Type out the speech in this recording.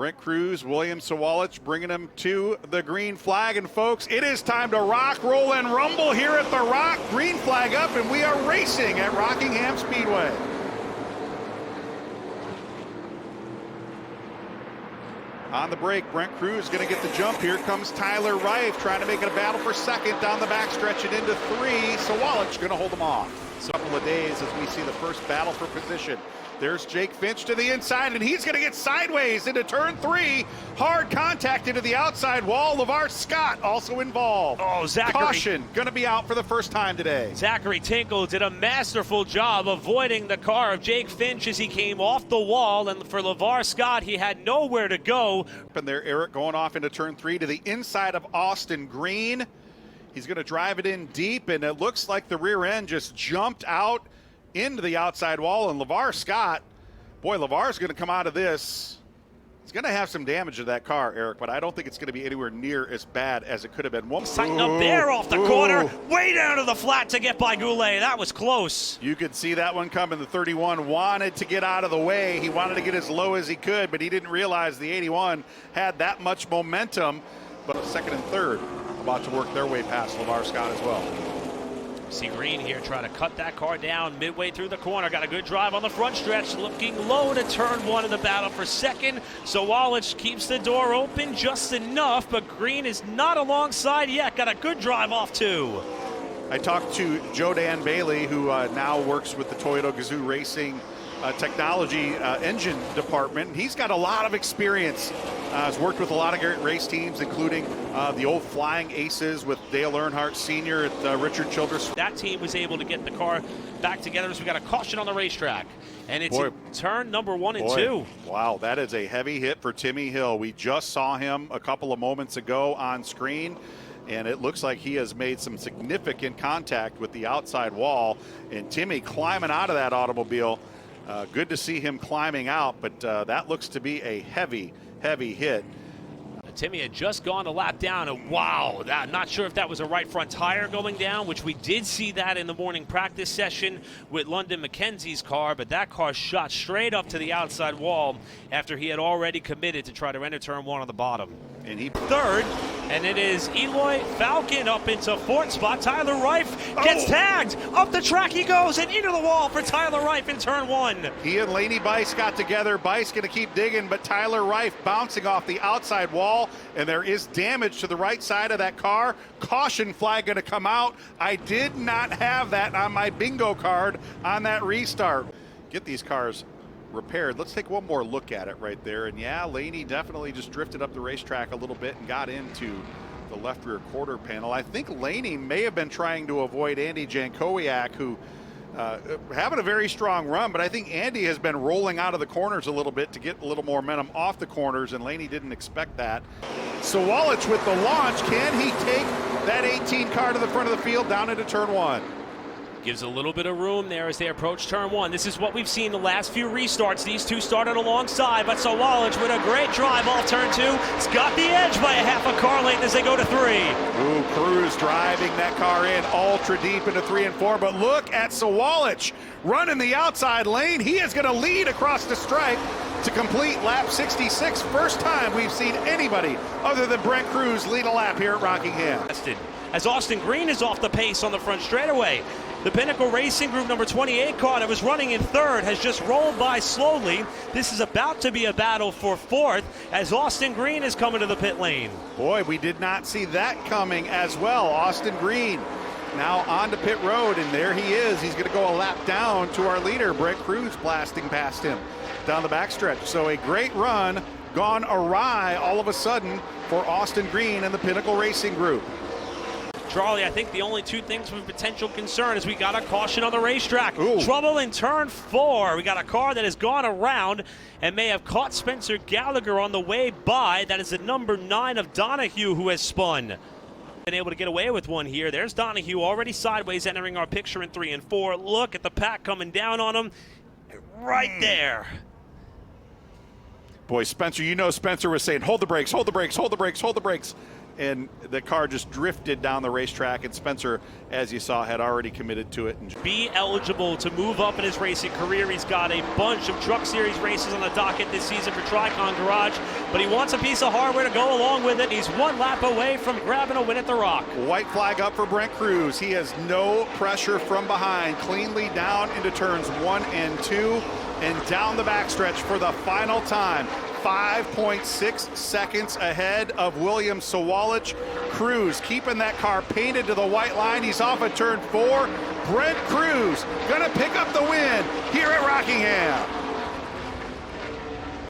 Brent Cruz, William Sawalich bringing them to the green flag. And folks, it is time to rock, roll, and rumble here at the Rock. Green flag up, and we are racing at Rockingham Speedway. On the break, Brent Cruz going to get the jump. Here comes Tyler Reif trying to make it a battle for second down the backstretch and into three. Sawalich going to hold them off. A couple of days as we see the first battle for position. There's Jake Finch to the inside, and he's going to get sideways into turn three. Hard contact into the outside wall. LeVar Scott also involved. Oh, Zachary. Caution, going to be out for the first time today. Zachary Tinkle did a masterful job avoiding the car of Jake Finch as he came off the wall, and for LeVar Scott, he had nowhere to go. And there, Eric going off into turn three to the inside of Austin Green. He's going to drive it in deep, and it looks like the rear end just jumped out into the outside wall, and LeVar Scott, boy, LeVar's going to come out of this. He's going to have some damage to that car, Eric, but I don't think it's going to be anywhere near as bad as it could have been. Tighten up there off the corner, way down to the flat to get by Goulet. That was close. You could see that one coming. The 31 wanted to get out of the way. He wanted to get as low as he could, but he didn't realize the 81 had that much momentum. But second and third about to work their way past LeVar Scott as well. See Green here trying to cut that car down midway through the corner. Got a good drive on the front stretch, looking low to turn one in the battle for second. Sawalich keeps the door open just enough, but Green is not alongside yet. Got a good drive off two. I talked to Joe Dan Bailey, who now works with the Toyota Gazoo Racing technology engine department. He's got a lot of experience. Has worked with a lot of great race teams, including the old Flying Aces with Dale Earnhardt Sr. at Richard Childress. That team was able to get the car back together, so we got a caution on the racetrack. And it's turn number 1 and 2. Wow, that is a heavy hit for Timmy Hill. We just saw him a couple of moments ago on screen, and it looks like he has made some significant contact with the outside wall. And Timmy climbing out of that automobile. Good to see him climbing out, but that looks to be a heavy hit. Timmy had just gone a lap down, and wow, not sure if that was a right front tire going down, which we did see that in the morning practice session with London McKenzie's car, but that car shot straight up to the outside wall after he had already committed to try to enter turn one on the bottom. And he third, and it is Eloy Falcon up into fourth spot. Tyler Reif gets tagged. Up the track he goes, and into the wall for Tyler Reif in turn one. He and Laney Bice got together. Bice going to keep digging, but Tyler Reif bouncing off the outside wall, and there is damage to the right side of that car. Caution flag going to come out. I did not have that on my bingo card on that restart. Get these cars repaired. Let's take one more look at it right there. And yeah, Laney definitely just drifted up the racetrack a little bit and got into the left rear quarter panel. I think Laney may have been trying to avoid Andy Jankowiak, who having a very strong run, but I think Andy has been rolling out of the corners a little bit to get a little more momentum off the corners, and Laney didn't expect that. Sawalich with the launch. Can he take that 18 car to the front of the field down into turn one? Gives a little bit of room there as they approach turn one. This is what we've seen the last few restarts. These two started alongside, but Sawalich with a great drive off turn two. It's got the edge by a half a car length as they go to three. Ooh, Cruz driving that car in ultra deep into 3 and 4, but look at Sawalich running the outside lane. He is going to lead across the stripe to complete lap 66. First time we've seen anybody other than Brent Cruz lead a lap here at Rockingham. As Austin Green is off the pace on the front straightaway. The Pinnacle Racing Group number 28 car that was running in third has just rolled by slowly. This is about to be a battle for fourth as Austin Green is coming to the pit lane. Boy, we did not see that coming as well. Austin Green now on to pit road, and there he is. He's going to go a lap down to our leader, Brent Cruz, blasting past him down the backstretch. So a great run gone awry all of a sudden for Austin Green and the Pinnacle Racing Group. Charlie, I think the only two things of potential concern is we got a caution on the racetrack. Ooh. Trouble in turn 4. We got a car that has gone around and may have caught Spencer Gallagher on the way by. That is the number 9 of Donahue who has spun. Been able to get away with one here. There's Donahue already sideways entering our picture in 3 and 4. Look at the pack coming down on him right there. Boy, Spencer, you know Spencer was saying, hold the brakes, hold the brakes, hold the brakes, hold the brakes. and the car just drifted down the racetrack, and Spencer, as you saw, had already committed to it. And be eligible to move up in his racing career. He's got a bunch of Truck Series races on the docket this season for Tricon Garage, but he wants a piece of hardware to go along with it. He's one lap away from grabbing a win at the Rock. White flag up for Brent Cruz. He has no pressure from behind. Cleanly down into turns 1 and 2 and down the backstretch for the final time. 5.6 seconds ahead of William Sawalich. Cruz keeping that car painted to the white line. He's off at turn 4. Brent Cruz gonna pick up the win here at Rockingham.